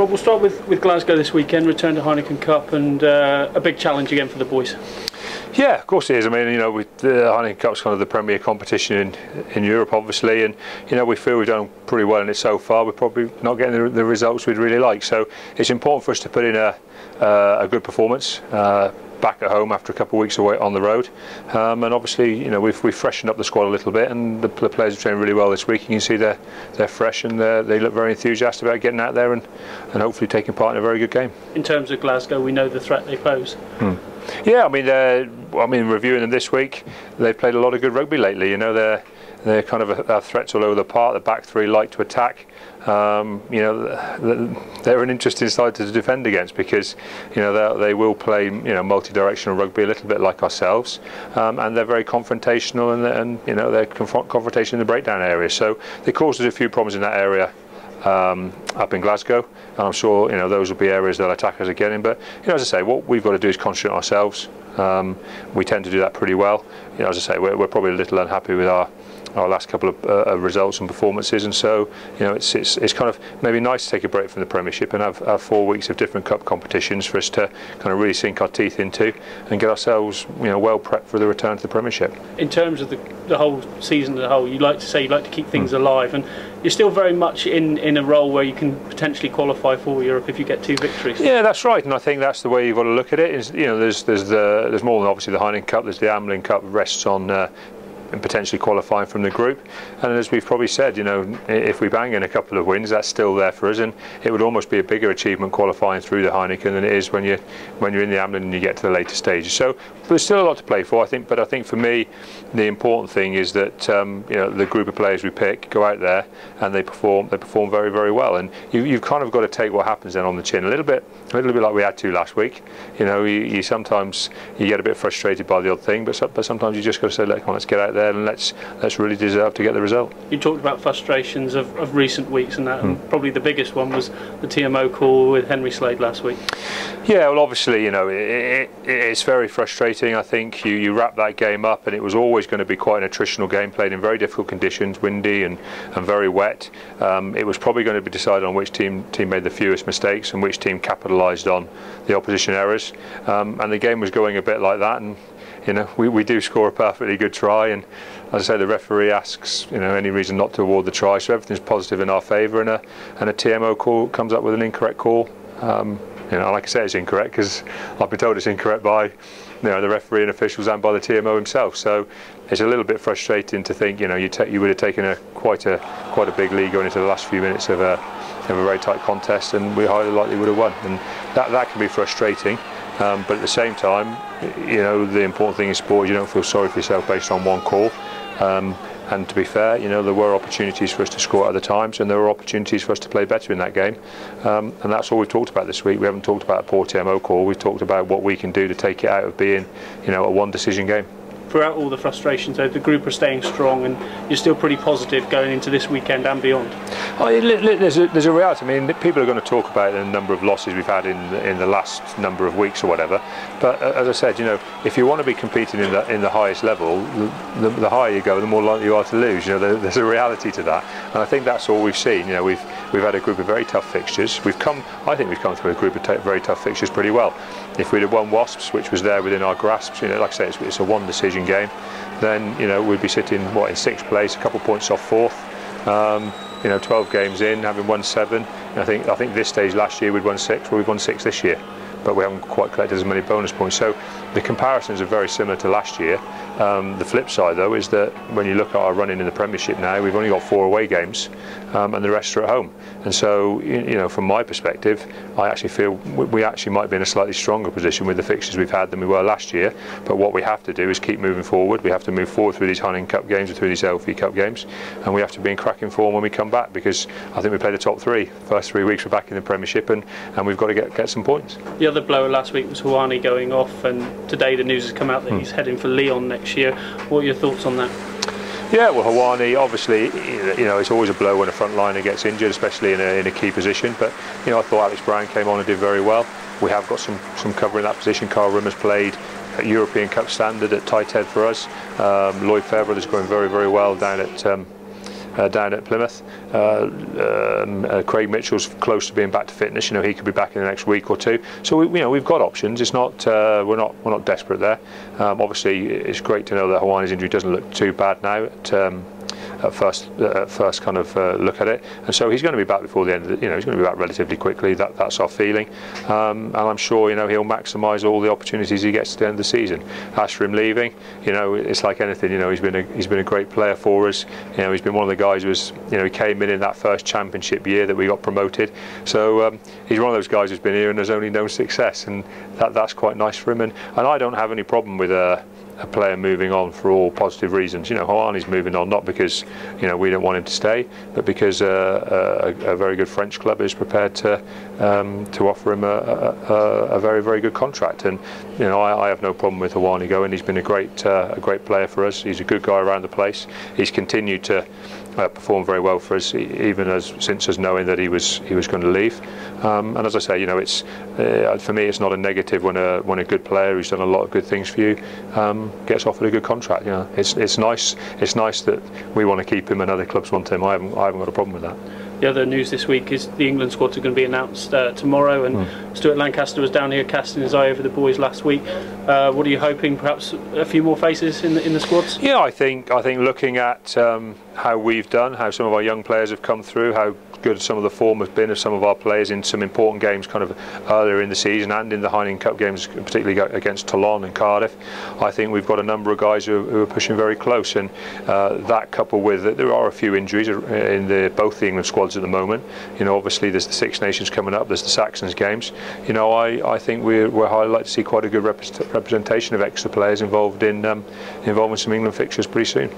Rob, we'll start with Glasgow this weekend, return to Heineken Cup, and a big challenge again for the boys. Yeah, of course it is. I mean, you know, the Heineken Cup's kind of the premier competition in Europe, obviously, and you know, we feel we've done pretty well in it so far. We're probably not getting the results we'd really like, so it's important for us to put in a good performance back at home after a couple of weeks away on the road, and obviously, you know, we've freshened up the squad a little bit, and the players have trained really well this week. You can see they're fresh and they look very enthusiastic about getting out there and hopefully taking part in a very good game. In terms of Glasgow, we know the threat they pose. Yeah, I mean, reviewing them this week, they've played a lot of good rugby lately. You know, they're kind of threats all over the park. The back three like to attack. You know, they're an interesting side to defend against because, you know, they will play, you know, multi-directional rugby a little bit like ourselves, and they're very confrontational and you know, they're confrontation in the breakdown area. So they caused us a few problems in that area up in Glasgow, and I'm sure, you know, those will be areas that attackers are getting. But, you know, as I say, what we've got to do is concentrate on ourselves. We tend to do that pretty well. You know, as I say, we're probably a little unhappy with our last couple of results and performances, and so, you know, it's kind of maybe nice to take a break from the Premiership and have 4 weeks of different cup competitions for us to kind of really sink our teeth into and get ourselves, you know, well prepped for the return to the Premiership. In terms of the whole season as a whole, you like to keep things alive, and you're still very much in a role where you can potentially qualify for Europe if you get 2 victories. Yeah, that's right, and I think that's the way you've got to look at it. Is, you know, there's more than obviously the Heineken Cup. There's the Amlin Cup rests on and potentially qualifying from the group, and as we've probably said, you know, if we bang in a couple of wins, that's still there for us, and it would almost be a bigger achievement qualifying through the Heineken than it is when you're in the Amlin and you get to the later stages. So there's still a lot to play for, I think. But I think for me, the important thing is that you know, the group of players we pick go out there and they perform very, very well, and you've kind of got to take what happens then on the chin a little bit like we had to last week. You know, you sometimes you get a bit frustrated by the odd thing, but sometimes you just got to say, look, let's get out there and let's really deserve to get the result. You talked about frustrations of recent weeks, and that and probably the biggest one was the TMO call with Henry Slade last week. Yeah, well, obviously, you know, it's very frustrating. I think you wrap that game up, and it was always going to be quite an attritional game, played in very difficult conditions, windy and very wet. It was probably going to be decided on which team made the fewest mistakes and which team capitalised on the opposition errors, and the game was going a bit like that. And you know, we do score a perfectly good try, and as I say, the referee asks, you know, any reason not to award the try, so everything's positive in our favour, and a TMO call comes up with an incorrect call. You know, like I say, it's incorrect because I've been told it's incorrect by, you know, the referee and officials and by the TMO himself. So it's a little bit frustrating to think, you know, you would have taken quite a big lead going into the last few minutes of a very tight contest, and we highly likely would have won, and that can be frustrating. But at the same time, you know, the important thing in sport is you don't feel sorry for yourself based on one call. And to be fair, you know, there were opportunities for us to score at other times, and there were opportunities for us to play better in that game. And that's all we've talked about this week. We haven't talked about a poor TMO call. We've talked about what we can do to take it out of being, you know, a one-decision game. Throughout all the frustrations, though, the group are staying strong, and you're still pretty positive going into this weekend and beyond. Oh, there's a reality. I mean, people are going to talk about the number of losses we've had in the last number of weeks or whatever. But as I said, you know, if you want to be competing in the highest level, the higher you go, the more likely you are to lose. You know, there's a reality to that, and I think that's all we've seen. You know, we've had a group of very tough fixtures. I think we've come through a group of very tough fixtures pretty well. If we'd have won Wasps, which was there within our grasp, you know, like I say, it's a one-decision game, then, you know, we'd be sitting in 6th place, a couple of points off 4th. You know, 12 games in, having won 7. And I think this stage last year we'd won 6. Well, we've won 6 this year, but we haven't quite collected as many bonus points. So the comparisons are very similar to last year. The flip side, though, is that when you look at our running in the Premiership now, we've only got 4 away games, and the rest are at home. And so, you know, from my perspective, I actually feel we actually might be in a slightly stronger position with the fixtures we've had than we were last year. But what we have to do is keep moving forward. We have to move forward through these Heineken Cup games and through these LV Cup games, and we have to be in cracking form when we come back, because I think we played the top 3. First 3 weeks we're back in the Premiership, and we've got to get some points. The other blower last week was Hawani going off, and today the news has come out that he's heading for Lyon next year. What are your thoughts on that? Yeah, well, Hawani, obviously, you know, it's always a blow when a front liner gets injured, especially in a key position. But, you know, I thought Alex Brown came on and did very well. We have got some cover in that position. Carl Rimmer's played at European Cup standard at tight head for us. Lloyd Fairbrother's going very, very well down at down at Plymouth. Craig Mitchell's close to being back to fitness. You know, he could be back in the next week or two. So we've got options. It's not we're not desperate there. Obviously, it's great to know that Hawani's injury doesn't look too bad now at first kind of look at it, and so he's going to be back before the end of he's going to be back relatively quickly. That's our feeling, and I'm sure he'll maximise all the opportunities he gets to the end of the season. As for him leaving, it's like anything. He's been a great player for us. He's been one of the guys who was he came in that first championship year that we got promoted. So he's one of those guys who's been here and has only known success, and that's quite nice for him. And I don't have any problem with a player moving on for all positive reasons. Hawani's moving on not because we don't want him to stay, but because a very good French club is prepared to offer him a very, very good contract. And I have no problem with Hawani going. He's been a great player for us. He's a good guy around the place. He's continued to perform very well for us, even since us knowing that he was going to leave. And as I say, it's for me, it's not a negative when a good player who's done a lot of good things for you gets offered a good contract. It's nice. It's nice that we want to keep him and other clubs want him. I haven't got a problem with that. The other news this week is the England squads are going to be announced tomorrow, and Stuart Lancaster was down here casting his eye over the boys last week. What are you hoping? Perhaps a few more faces in the squads? Yeah, I think looking at how we've done, how some of our young players have come through, how good some of the form has been of some of our players in some important games kind of earlier in the season and in the Heineken Cup games, particularly against Toulon and Cardiff. I think we've got a number of guys who are pushing very close, and that coupled with there are a few injuries in both the England squads at the moment. Obviously there's the Six Nations coming up, there's the Saxons games. I think we're highly like to see quite a good representation of Exeter players involved in some England fixtures pretty soon.